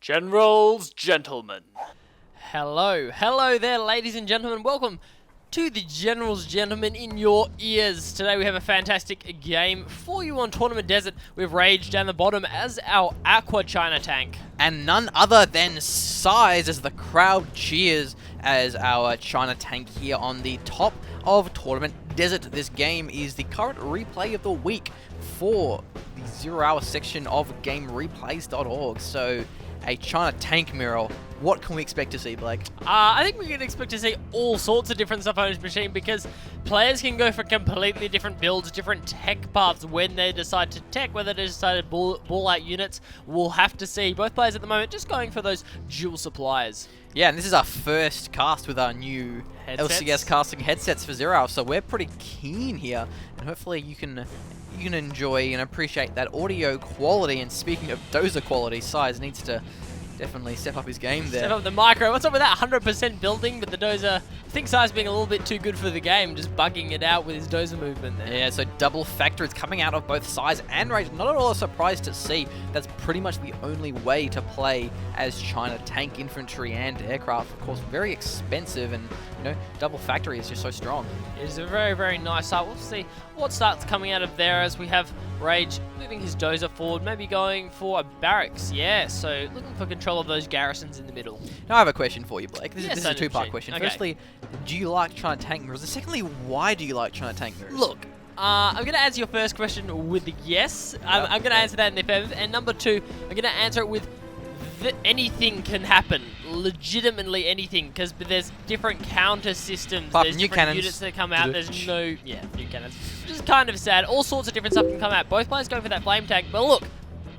Gentlemen. Hello there, ladies and gentlemen. Welcome to the Gentlemen in your ears. Today we have a fantastic game for you on Tournament Desert with Rage down the bottom as our Aqua China tank. And none other than Size as the crowd cheers as our China tank here on the top of Tournament Desert. This game is the current replay of the week for the 0 hour section of GameReplays.org. So a China tank mural. What can we expect to see, Blake? I think we can expect to see all sorts of different stuff on this machine because players can go for completely different builds, different tech paths when they decide to tech, whether they decide to ball out units. We'll have to see. Both players at the moment just going for those dual supplies. Yeah, and this is our first cast with our new LCS casting headsets for 0 hour, so we're pretty keen here, and hopefully you can enjoy and appreciate that audio quality. And speaking of dozer quality, Size needs to definitely step up his game there. Step up the micro. What's up with that 100% building? But the dozer, I think Size being a little bit too good for the game, just bugging it out with his dozer movement there. Yeah, so double factor is coming out of both Size and Rage. Not at all a surprise to see. That's pretty much the only way to play as China tank, infantry, and aircraft. Of course, very expensive, and double factory is just so strong. It is a very, very nice start. We'll see what starts coming out of there as we have Rage moving his dozer forward, maybe going for a barracks. Yeah, so looking for control of those garrisons in the middle. Now I have a question for you, Blake. This is a two-part question. Okay. Firstly, do you like China tank mirrors? And secondly, why do you like China tank mirrors? Look, I'm going to answer your first question with a yes. I'm going to answer that in the affirmative. And number two, I'm going to answer it with anything can happen. Legitimately anything, because there's different counter systems. Apart there's from new different cannons. units that come out. There's no, new cannons. Which is kind of sad. All sorts of different stuff can come out. Both players going for that flame tank, but look,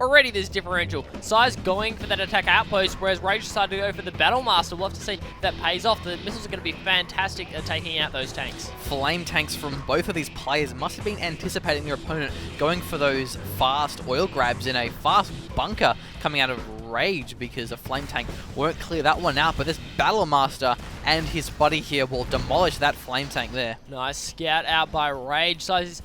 already there's differential. Size going for that attack outpost, whereas Rage decided to go for the Battle Master. We'll have to see if that pays off. The missiles are going to be fantastic at taking out those tanks. Flame tanks from both of these players must have been anticipating their opponent going for those fast oil grabs in a fast bunker coming out of Rage, because a flame tank won't clear that one out, but this Battle Master and his buddy here will demolish that flame tank there. Nice scout out by Rage. Size is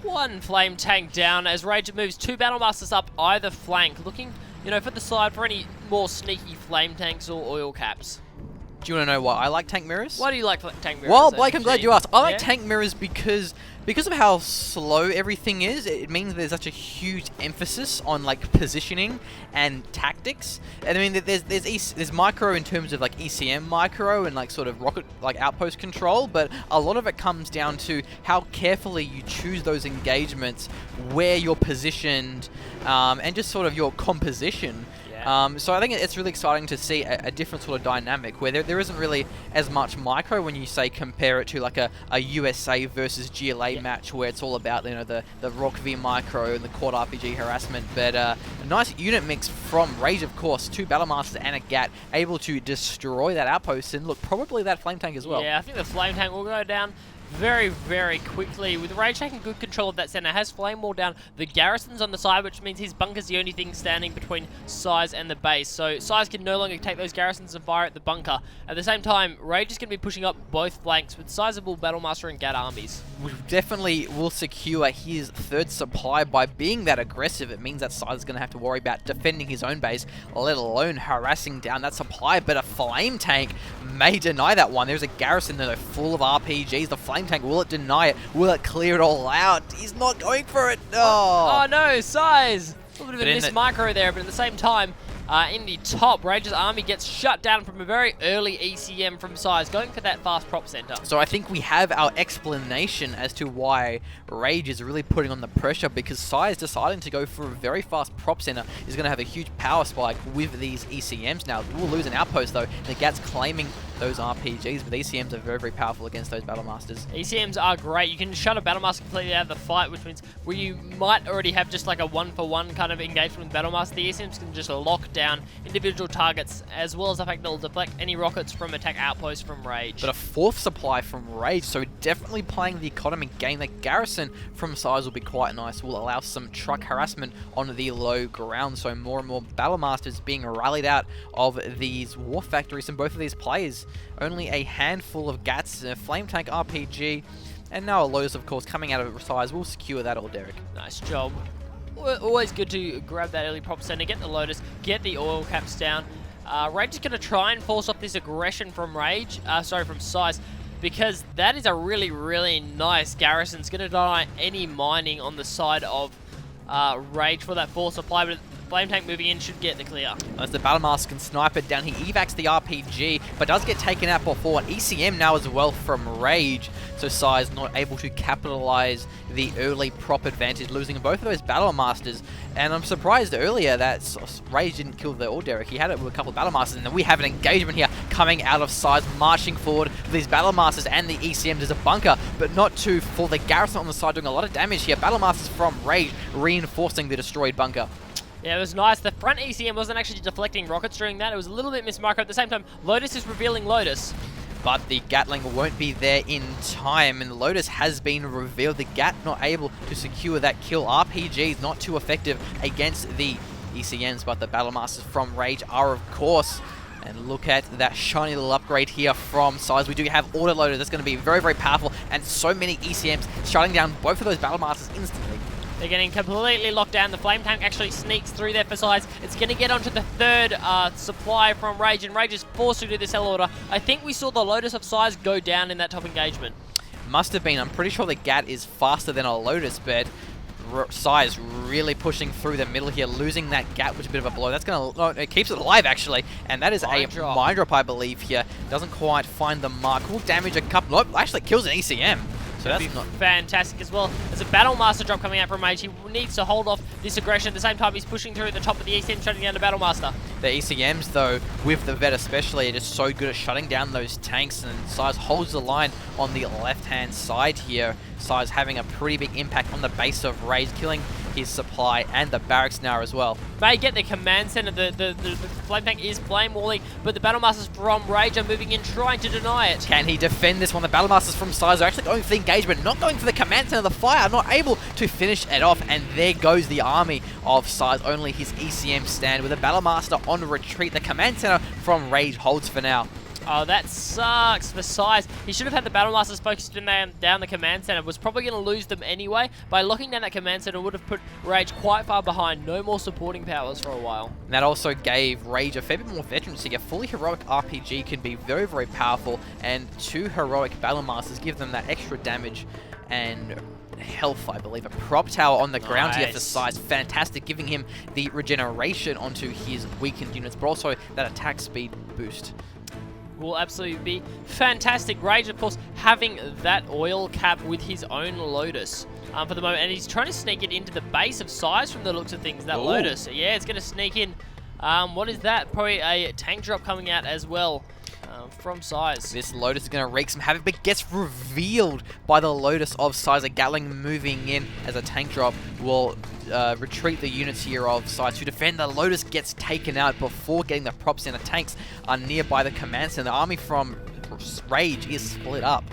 one flame tank down as Rage moves two Battle Masters up either flank, looking, for the side for any more sneaky flame tanks or oil caps. Do you want to know why I like tank mirrors? Why do you like tank mirrors? Well, Blake, I'm glad you asked. I like Yeah? tank mirrors because of how slow everything is. It means there's such a huge emphasis on positioning and tactics. And I mean, there's micro in terms of ECM micro and sort of rocket outpost control, but a lot of it comes down to how carefully you choose those engagements, where you're positioned, and just sort of your composition. So I think it's really exciting to see a different sort of dynamic where there isn't really as much micro when you compare it to a USA versus GLA match where it's all about the Rock V micro and the quad RPG harassment. But a nice unit mix from Rage, of course, two Battle Masters and a GAT able to destroy that outpost, and look, probably that flame tank as well. Yeah, I think the flame tank will go down very, very quickly, with Rage taking good control of that center. Has Flame Wall down the garrisons on the side, which means his bunker's the only thing standing between Size and the base. So Size can no longer take those garrisons and fire at the bunker. At the same time, Rage is going to be pushing up both flanks with sizable Battlemaster and GAT armies. We definitely will secure his third supply by being that aggressive. It means that Size is going to have to worry about defending his own base, let alone harassing down that supply. But a flame tank may deny that one. There's a garrison that are full of RPGs. The flame tank, will it deny it? Will it clear it all out? He's not going for it. Oh no, Size! A little bit of a miss micro there, but at the same time, in the top, Rage's army gets shut down from a very early ECM from Size, going for that fast prop center. So I think we have our explanation as to why Rage is really putting on the pressure, because Size deciding to go for a very fast prop center is going to have a huge power spike with these ECMs now. We'll lose an outpost though. The GAT's claiming those RPGs, but ECMs are very, very powerful against those Battle Masters. ECMs are great. You can shut a Battle Master completely out of the fight, which means where you might already have just a one-for-one kind of engagement with Battle Master, the ECMs can just lock down individual targets, as well as the fact they'll deflect any rockets from attack outposts from Rage. But a fourth supply from Rage, so definitely playing the economy game. The garrison from Size will be quite nice. Will allow some truck harassment on the low ground, so more and more Battle Masters being rallied out of these war factories from both of these players. Only a handful of GATs, a flame tank RPG, and now a Lotus, of course, coming out of Size will secure that all, Derek. Nice job. Always good to grab that early prop center, get the Lotus, get the oil caps down. Rage is going to try and force off this aggression from from Size, because that is a really, really nice garrison. It's going to deny any mining on the side of Rage for that force supply, but Flame Tank moving in should get the clear. As the Battlemaster can snipe it down, he evacs the RPG, but does get taken out before. ECM now as well from Rage, so Size not able to capitalize the early prop advantage, losing both of those Battlemasters. And I'm surprised earlier that Rage didn't kill the Orderic. He had it with a couple of Battlemasters, and then we have an engagement here coming out of Size, marching forward with these Battlemasters and the ECM. There's a bunker, but not too full. The garrison on the side doing a lot of damage here. Battlemasters from Rage reinforcing the destroyed bunker. Yeah, it was nice. The front ECM wasn't actually deflecting rockets during that. It was a little bit mismarked. At the same time, Lotus is revealing Lotus. But the Gatling won't be there in time, and Lotus has been revealed. The Gat not able to secure that kill. RPG is not too effective against the ECMs, but the Battlemasters from Rage are, of course. And look at that shiny little upgrade here from Size. We do have autoloader. That's going to be very, very powerful, and so many ECMs shutting down both of those Battlemasters instantly. They're getting completely locked down. The Flame Tank actually sneaks through there for Size. It's going to get onto the third supply from Rage, and Rage is forced to do this hell order. I think we saw the Lotus of Size go down in that top engagement. Must have been. I'm pretty sure the Gat is faster than a Lotus, but Size really pushing through the middle here, losing that Gat, which is a bit of a blow. That's going to... No, it keeps it alive, actually. And that is a mine drop, I believe, here. Doesn't quite find the mark. Will damage a couple... Nope, actually kills an ECM. So that's not fantastic as well. There's a Battlemaster drop coming out from Rage. He needs to hold off this aggression. At the same time, he's pushing through at the top of the ECM, shutting down the Battlemaster. The ECMs, though, with the Vet especially, are just so good at shutting down those tanks, and Size holds the line on the left-hand side here. Size having a pretty big impact on the base of Rage, killing his supply and the barracks now as well. May get the command center. The Flame Tank is flame walling, but the Battlemasters from Rage are moving in, trying to deny it. Can he defend this one? The Battlemasters from Size are actually going for the engagement, not going for the command center. The fire, not able to finish it off, and there goes the army of Size. Only his ECM stand with the Battlemaster on retreat. The command center from Rage holds for now. Oh, that sucks for Size. He should have had the Battlemasters focused down the command center. Was probably going to lose them anyway. By locking down that command center would have put Rage quite far behind. No more supporting powers for a while. And that also gave Rage a fair bit more veterancy. A fully heroic RPG can be very, very powerful, and 2 heroic Battlemasters give them that extra damage and health, I believe. A prop tower on the ground here for Size. Fantastic, giving him the regeneration onto his weakened units, but also that attack speed boost. Will absolutely be fantastic. Rage, of course, having that oil cap with his own Lotus for the moment, and he's trying to sneak it into the base of Size from the looks of things. That Lotus, yeah, it's going to sneak in. What is that? Probably a tank drop coming out as well from Size. This Lotus is going to wreak some havoc, but gets revealed by the Lotus of Size. A Gatling moving in as a tank drop will retreat the units here of Size to defend. The Lotus gets taken out before getting the prop center. Tanks are nearby the command center. The army from Rage is split up.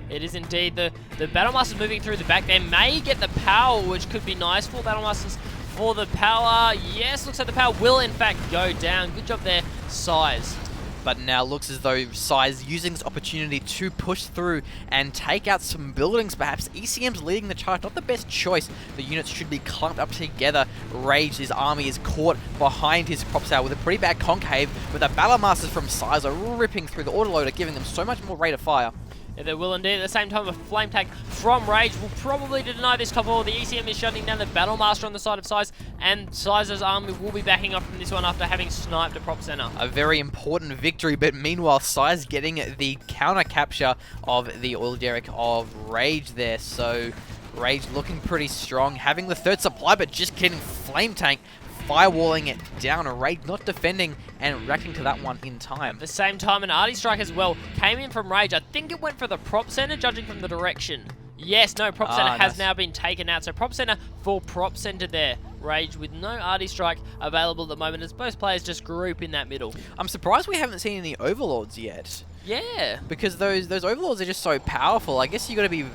It is indeed. The Battlemasters moving through the back. They may get the power, which could be nice for Battlemasters. For the power, yes, looks like the power will in fact go down. Good job there, Size. But now looks as though Size using this opportunity to push through and take out some buildings perhaps. ECM's leading the charge, not the best choice. The units should be clumped up together. Rage, his army is caught behind his prop tower with a pretty bad concave, but the Battlemasters from Size are ripping through the autoloader, giving them so much more rate of fire. Yeah, they will indeed. At the same time, a Flame Tank from Rage will probably deny this top of all. The ECM is shutting down the Battlemaster on the side of Size, and Size's army will be backing up from this one after having sniped a prop center. A very important victory, but meanwhile, Size getting the counter capture of the oil derrick of Rage there. So Rage looking pretty strong, having the third supply, but just getting Flame Tank firewalling it down. Rage not defending and reacting to that one in time. At the same time, an arty strike as well came in from Rage. I think it went for the prop center, judging from the direction. Yes, no, prop center has now been taken out. So prop center for prop center there. Rage with no arty strike available at the moment as both players just group in that middle. I'm surprised we haven't seen any overlords yet. Yeah. Because those overlords are just so powerful. I guess you got to be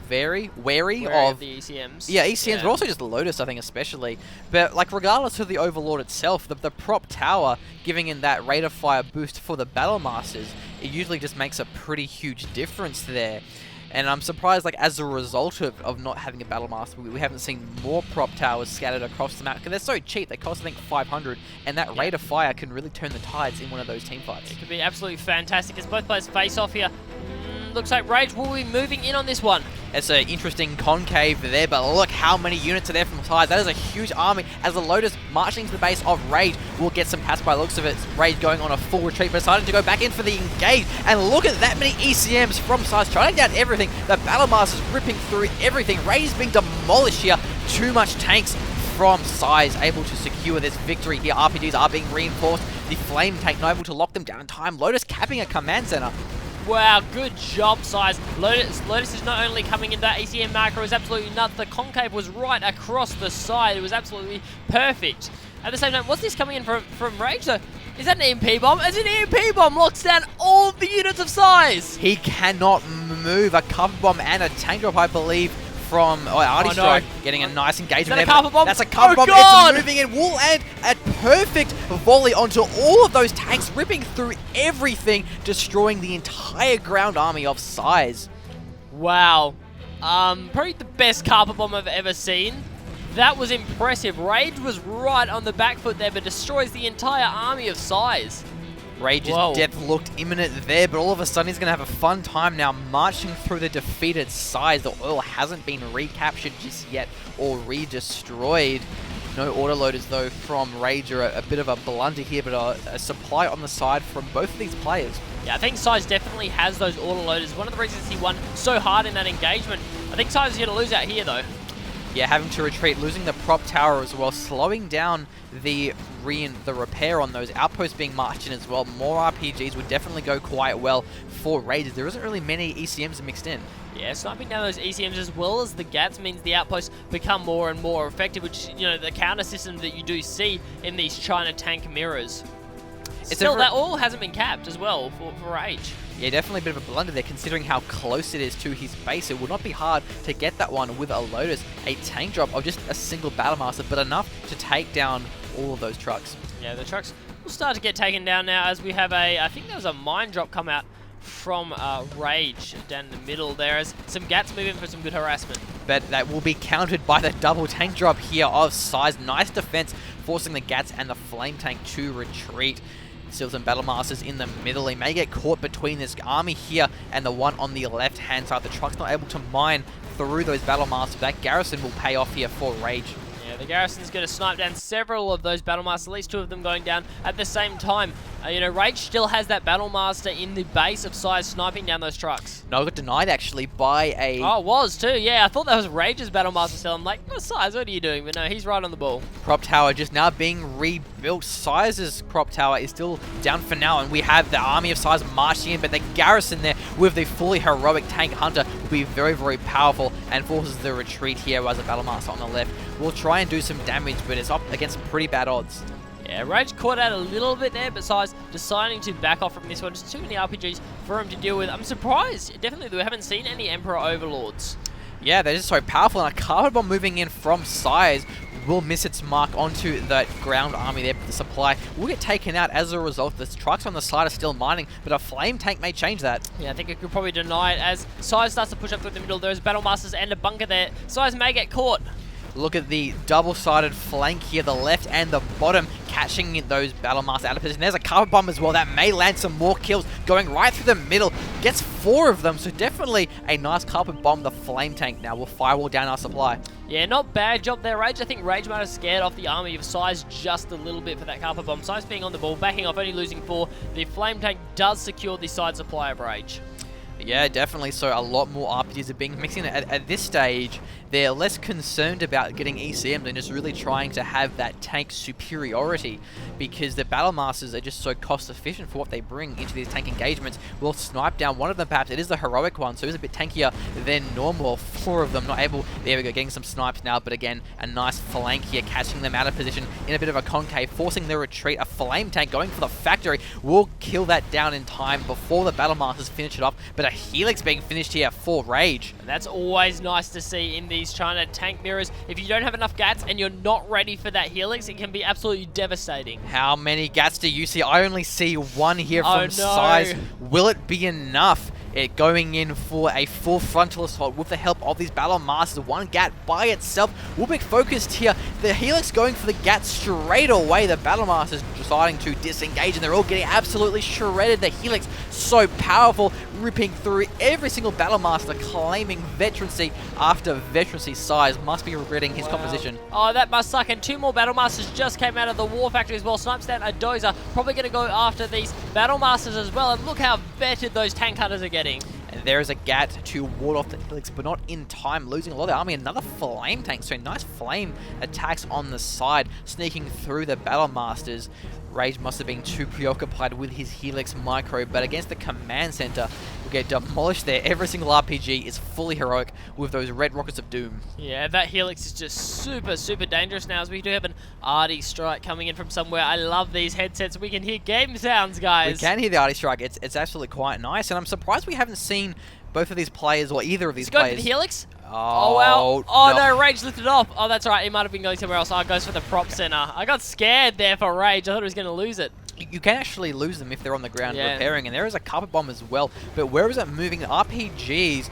very wary of the ECMs. Yeah, ECMs, but also just Lotus, I think, especially. But like, regardless of the overlord itself, the prop tower giving in that rate of fire boost for the Battlemasters, it usually just makes a pretty huge difference there. And I'm surprised, like, as a result of not having a Battle Master, we haven't seen more prop towers scattered across the map, because they're so cheap. They cost, I think, 500, and that rate of fire can really turn the tides in one of those team fights. It could be absolutely fantastic as both players face off here. Looks like Rage will be moving in on this one. It's an interesting concave there, but look how many units are there from sides. That is a huge army as the Lotus marching to the base of Rage will get some pass by the looks of it. Rage going on a full retreat, but deciding to go back in for the engage. And look at that many ECMs from sides, trying down everything. The Battle Master's ripping through everything. Rage is being demolished here. Too much tanks from size able to secure this victory here. RPGs are being reinforced. The Flame Tank not able to lock them down in time. Lotus capping a command center. Wow, good job, Size. Lotus is not only coming into that ECM macro, is absolutely nuts. The concave was right across the side. It was absolutely perfect. At the same time, what's this coming in from Rage, though? Is that an EMP bomb? As an EMP bomb locks down all of the units of Size. He cannot move. A cover bomb and a tank drop, I believe, from Artie Strike, getting a nice engagement. Is that a cover bomb? That's a cover bomb. God. It's moving in. Wool and a perfect volley onto all of those tanks, ripping through everything, destroying the entire ground army of Size. Wow. Probably the best carpet bomb I've ever seen. That was impressive. Rage was right on the back foot there, but destroys the entire army of Size. Rage's death looked imminent there, but all of a sudden he's going to have a fun time now marching through the defeated Size. The oil hasn't been recaptured just yet or re-destroyed. No autoloaders though from Rage are a bit of a blunder here, but a supply on the side from both of these players. Yeah, I think Size definitely has those autoloaders. One of the reasons he won so hard in that engagement. I think Size is going to lose out here though. Yeah, having to retreat, losing the prop tower as well, slowing down the repair on those outposts being marched in as well. More RPGs would definitely go quite well for Raiders. There isn't really many ECMs mixed in. Yeah, sniping down those ECMs as well as the GATs means the outposts become more and more effective, which, you know, the counter system that you do see in these China tank mirrors. Still, that all hasn't been capped as well for Rage. Yeah, definitely a bit of a blunder there, considering how close it is to his base. It would not be hard to get that one with a Lotus, a tank drop of just a single Battle Master, but enough to take down all of those trucks. Yeah, the trucks will start to get taken down now as we have I think there was a mine drop come out from Rage down in the middle there as some GATs move in for some good harassment. But that will be countered by the double tank drop here of Size. Nice defense, forcing the GATs and the Flame Tank to retreat. Still some Battle Masters in the middle. He may get caught between this army here and the one on the left-hand side. The truck's not able to mine through those Battle Masters. That garrison will pay off here for Rage. Yeah, the garrison's going to snipe down several of those Battle Masters, at least two of them going down at the same time. You know, Rage still has that Battle Master in the base of Size sniping down those trucks. No, it got denied actually by a... Oh, it was too, yeah. I thought that was Rage's Battle Master still. I'm like, oh, Size, what are you doing? But no, he's right on the ball. Prop tower just now being rebuilt. Size's prop tower is still down for now, and we have the army of Size marching in, but the garrison there with the fully heroic tank hunter will be very, very powerful and forces the retreat here as a Battle Master on the left will try and do some damage, but it's up against some pretty bad odds. Yeah, Rage caught out a little bit there, but Size deciding to back off from this one. Just too many RPGs for him to deal with. I'm surprised, definitely, that we haven't seen any Emperor Overlords. Yeah, they're just so powerful, and a Carpet Bomb moving in from Size will miss its mark onto that ground army there, but the supply will get taken out as a result. The trucks on the side are still mining, but a Flame Tank may change that. Yeah, I think it could probably deny it as Size starts to push up through the middle. There's Battle Masters and a bunker there. Size may get caught. Look at the double-sided flank here, the left and the bottom, catching those Battle Master out of position. There's a Carpet Bomb as well. That may land some more kills, going right through the middle. Gets 4 of them, so definitely a nice Carpet Bomb. The Flame Tank now will firewall down our supply. Yeah, not bad job there, Rage. I think Rage might have scared off the army of Size just a little bit for that Carpet Bomb. Size being on the ball, backing off, only losing 4. The Flame Tank does secure the side supply of Rage. Yeah, definitely. So a lot more RPGs are being mixed in. At this stage, they're less concerned about getting ECMs and just really trying to have that tank superiority, because the Battle Masters are just so cost efficient for what they bring into these tank engagements. We'll snipe down one of them, perhaps. It is the heroic one, so it's a bit tankier than normal. 4 of them not able. There we go, getting some snipes now, but again, a nice flank here, catching them out of position in a bit of a concave, forcing the retreat. A Flame Tank going for the factory will kill that down in time before the Battle Masters finish it off, but a Helix being finished here for Rage. And that's always nice to see in these China tank mirrors. If you don't have enough GATs and you're not ready for that Helix, it can be absolutely devastating. How many GATs do you see? I only see 1 here from Size. Will it be enough? It going in for a full frontal assault with the help of these Battle Masters. One Gat by itself will be focused here. The Helix going for the Gat straight away. The Battle Masters deciding to disengage, and they're all getting absolutely shredded. The Helix so powerful, ripping through every single Battle Master, claiming veterancy after veterancy. Size must be regretting his composition. Oh, that must suck. And two more Battle Masters just came out of the War Factory as well. Snipes down a Dozer, probably going to go after these Battle Masters as well. And look how vetted those tank hunters are getting. And there is a Gat to ward off the Helix, but not in time, losing a lot of their army. Another flame tank, so nice flame attacks on the side, sneaking through the Battle Masters. Rage must have been too preoccupied with his Helix micro, but against the command center, will get demolished there. Every single RPG is fully heroic with those red rockets of doom. Yeah, that Helix is just super, super dangerous now, as we do have an Arty strike coming in from somewhere. I love these headsets. We can hear game sounds, guys. We can hear the Arty strike. It's absolutely quite nice, and I'm surprised we haven't seen both of these players, or either of these players. Go for the Helix? Oh, well. Oh, no, Rage lifted off. Oh, that's right. He might have been going somewhere else. Oh, goes for the prop center. I got scared there for Rage. I thought he was going to lose it. You can actually lose them if they're on the ground Yeah. repairing, and there is a carpet bomb as well. But where is it moving? RPGs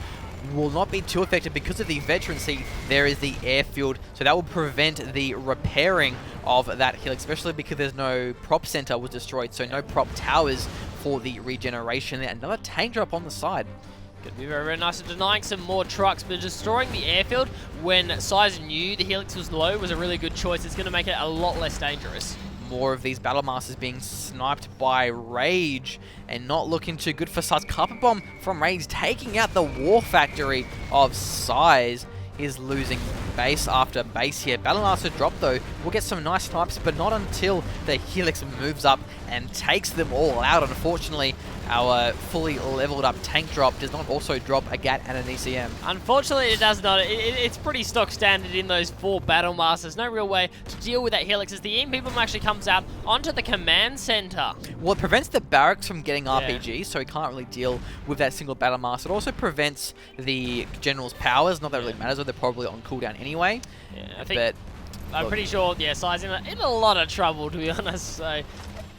will not be too effective because of the veterancy. There is the airfield, so that will prevent the repairing of that Helix, especially because there's no prop center was destroyed, so no prop towers for the regeneration. Another tank drop on the side. Could be very, very nice. And denying some more trucks, but destroying the airfield when Size knew the Helix was low was a really good choice. It's going to make it a lot less dangerous. More of these Battle Masters being sniped by Rage, and not looking too good for Size. Carpet Bomb from Rage taking out the War Factory of Size. Is losing base after base here. Battle Master drop though. We'll get some nice snipes, but not until the Helix moves up and takes them all out. Unfortunately, our fully leveled up tank drop does not also drop a Gat and an ECM. Unfortunately, it does not. It's pretty stock standard in those four Battle Masters. No real way to deal with that Helix as the EMP bomb actually comes out onto the command center. Well, it prevents the barracks from getting RPGs, so he can't really deal with that single Battle Master. It also prevents the General's powers. Not that it really matters, they're probably on cooldown anyway. Yeah, I think I'm pretty sure, yeah, Size in a lot of trouble, to be honest, so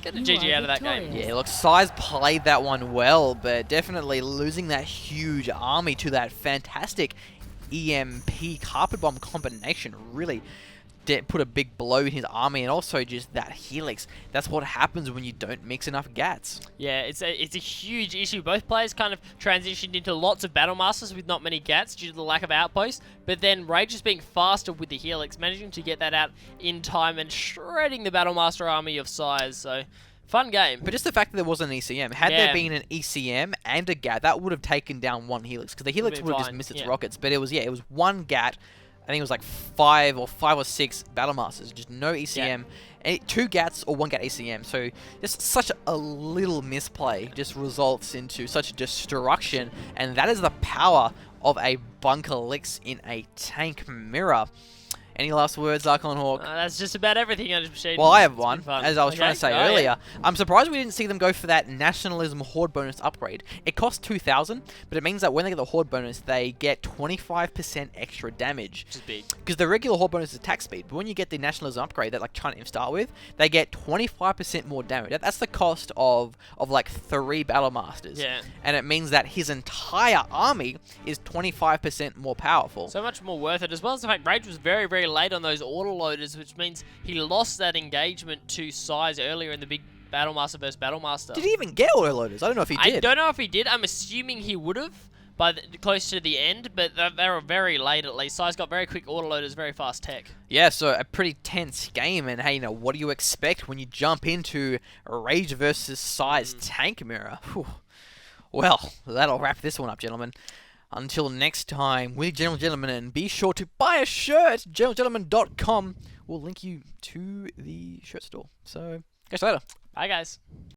get a GG out of that game. Yeah, look, Size played that one well, but definitely losing that huge army to that fantastic EMP Carpet Bomb combination really put a big blow in his army, and also just that Helix. That's what happens when you don't mix enough Gats. Yeah, it's a huge issue. Both players kind of transitioned into lots of Battle Masters with not many Gats due to the lack of outposts, but then Rage is being faster with the Helix, managing to get that out in time and shredding the Battle Master army of Size, so fun game. But just the fact that there wasn't an ECM. Had there been an ECM and a Gat, that would have taken down one Helix, because the Helix would have just missed its rockets, but it was one Gat. I think it was like five or six Battle Masters, just no ECM, two Gats or one Gat ECM. So just such a little misplay just results into such destruction, and that is the power of a Bunker Elix in a tank mirror. Any last words, Archon Hawk? That's just about everything. Well, I have one, as I was trying to say earlier. Yeah. I'm surprised we didn't see them go for that Nationalism Horde bonus upgrade. It costs 2,000, but it means that when they get the Horde bonus, they get 25% extra damage. Which is big. Because the regular Horde bonus is attack speed, but when you get the Nationalism upgrade that like China start with, they get 25% more damage. That's the cost of like 3 Battle Masters. Yeah. And it means that his entire army is 25% more powerful. So much more worth it, as well as the fact Rage was very, very late on those autoloaders, which means he lost that engagement to Size earlier in the big Battle Master versus Battle Master. Did he even get autoloaders? I don't know if he did. I don't know if he did. I'm assuming he would have by close to the end, but they were very late at least. Size got very quick autoloaders, very fast tech. Yeah, so a pretty tense game, and hey, you know, what do you expect when you jump into a Rage versus Size tank mirror? Whew. Well, that'll wrap this one up, gentlemen. Until next time, we're General Gentlemen, and be sure to buy a shirt, GeneralsGentlemen.com. We'll link you to the shirt store. So, catch you later. Bye, guys.